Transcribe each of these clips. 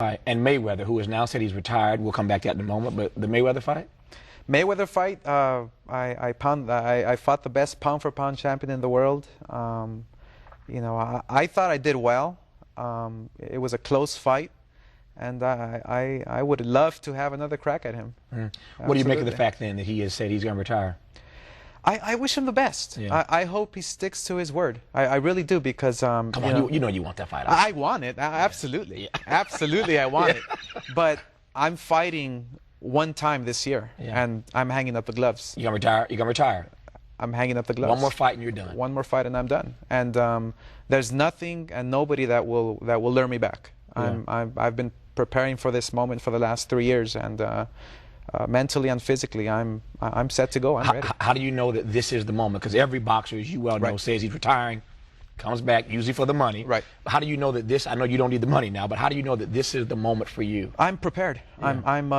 Right. And Mayweather, who has now said he's retired, we'll come back to that in a moment, but the Mayweather fight? Mayweather fight, I fought the best pound-for-pound champion in the world. You know, I thought I did well. It was a close fight, and I would love to have another crack at him. What do you make of the fact then that he has said he's going to retire? I wish him the best. Yeah. I hope he sticks to his word. I really do, because Come on, you know you want that fight. I want it. Absolutely. Yeah. Absolutely, I want it. But I'm fighting one time this year, and I'm hanging up the gloves. You gonna retire? You gonna retire? I'm hanging up the gloves. One more fight and you're done. One more fight and I'm done. And there's nothing and nobody that will lure me back. Yeah. I've been preparing for this moment for the last 3 years, and mentally and physically, I'm set to go. I'm ready. How do you know that this is the moment? Because every boxer, as you well know, says he's retiring, comes back usually for the money. Right. How do you know that this? I know you don't need the money now, but how do you know that this is the moment for you? I'm prepared. Yeah. I'm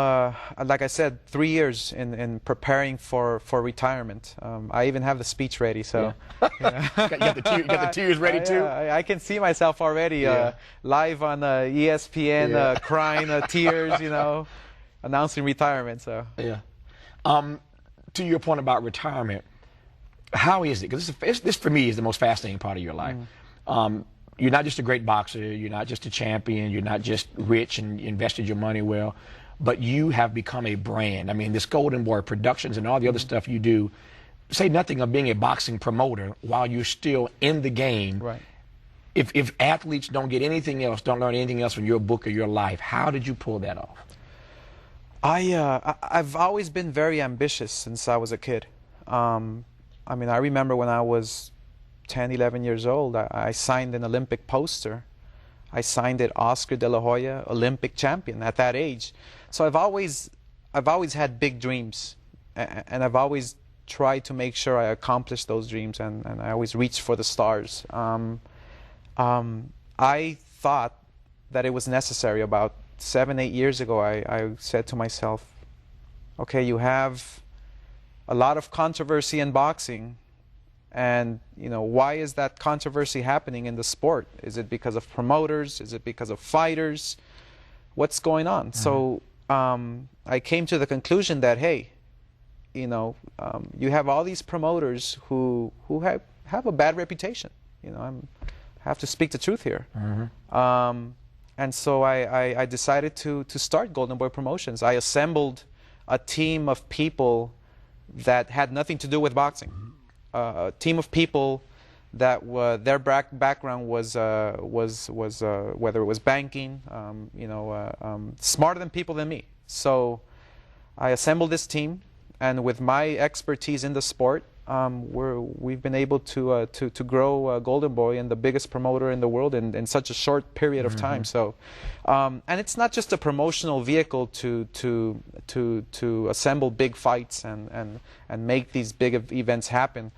like I said, 3 years in preparing for retirement. I even have the speech ready. So you got the tears ready too. I can see myself already live on ESPN, crying tears, you know, announcing retirement. So yeah. To your point about retirement, how is it? Because this for me is the most fascinating part of your life. You're not just a great boxer, you're not just a champion, you're not just rich and invested your money well, but you have become a brand. I mean, this Golden Boy Productions and all the other stuff you do, say nothing of being a boxing promoter while you're still in the game. Right. If athletes don't get anything else, don't learn anything else from your book or your life, how did you pull that off? I've always been very ambitious since I was a kid. I mean, I remember when I was 10, 11 years old, I signed an Olympic poster. I signed it Oscar de la Hoya, Olympic champion at that age. So I've always had big dreams, and I've always tried to make sure I accomplish those dreams, and I always reached for the stars. I thought that it was necessary. About 7, 8 years ago, I said to myself, okay, you have a lot of controversy in boxing, and you know, why is that controversy happening in the sport? Is it because of promoters? Is it because of fighters? What's going on? So I came to the conclusion that, hey, you know, you have all these promoters who have a bad reputation. You know, I have to speak the truth here. And so I decided to start Golden Boy Promotions. I assembled a team of people that had nothing to do with boxing. A team of people that their background was whether it was banking, you know, smarter than people than me. So I assembled this team, and with my expertise in the sport, we've been able to grow Golden Boy and the biggest promoter in the world in such a short period of time. So, and it's not just a promotional vehicle to assemble big fights and make these big events happen.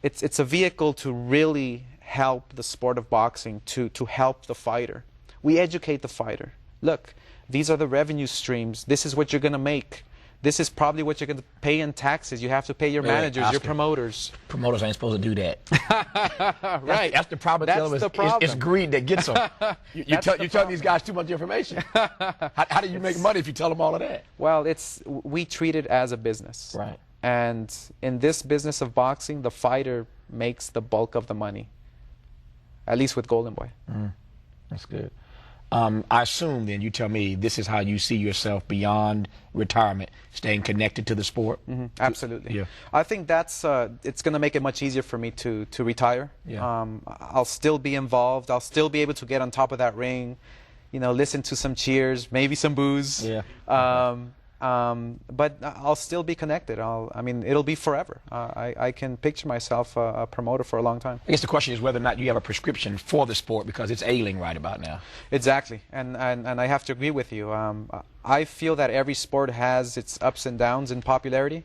It's a vehicle to really help the sport of boxing, to help the fighter. We educate the fighter. Look, these are the revenue streams. This is what you're going to make. This is probably what you're going to pay in taxes. You have to pay your managers, Oscar, your promoters. Promoters ain't supposed to do that. Right. That's the problem. That's the problem. It's greed that gets them. You tell these guys too much information. How do you make money if you tell them all of that? Well, we treat it as a business. Right. And in this business of boxing, the fighter makes the bulk of the money, at least with Golden Boy. That's good. I assume then, you tell me, this is how you see yourself beyond retirement, staying connected to the sport? Absolutely. Yeah. I think that's it's going to make it much easier for me to retire. Yeah. I'll still be involved. I'll still be able to get on top of that ring, you know, listen to some cheers, maybe some boos. Yeah. But I'll still be connected. I mean, it'll be forever. I can picture myself a promoter for a long time. I guess the question is whether or not you have a prescription for the sport, because it's ailing right about now. Exactly, and I have to agree with you. I feel that every sport has its ups and downs in popularity.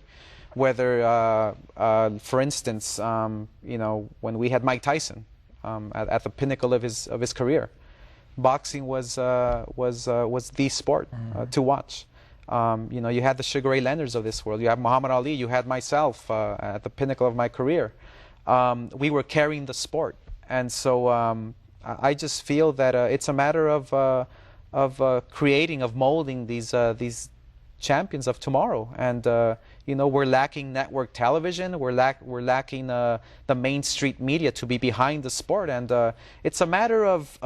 Whether, for instance, you know, when we had Mike Tyson at the pinnacle of his career, boxing was the sport to watch. You know, you had the Sugar Ray Leonards of this world. You had Muhammad Ali. You had myself at the pinnacle of my career. We were carrying the sport, and so I just feel that it's a matter of creating, of molding these champions of tomorrow. And you know, we're lacking network television. We're lacking the main street media to be behind the sport. And it's a matter of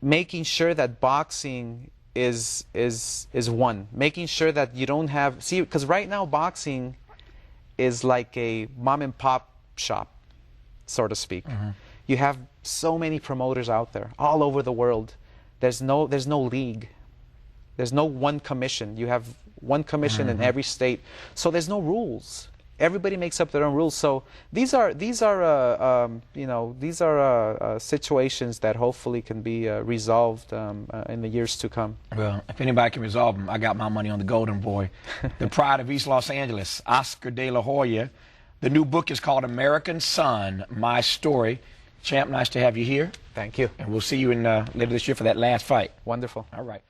making sure that boxing is one. Making sure that you don't have, see, because right now boxing is like a mom and pop shop, so to speak. You have so many promoters out there all over the world. There's no league. There's no one commission. You have one commission in every state. So there's no rules. Everybody makes up their own rules. So these are you know, these are situations that hopefully can be resolved in the years to come. Well, if anybody can resolve them, I got my money on the Golden Boy, the pride of East Los Angeles, Oscar De La Hoya. The new book is called American Son: My Story. Champ, nice to have you here. Thank you. And we'll see you in later this year for that last fight. Wonderful. All right.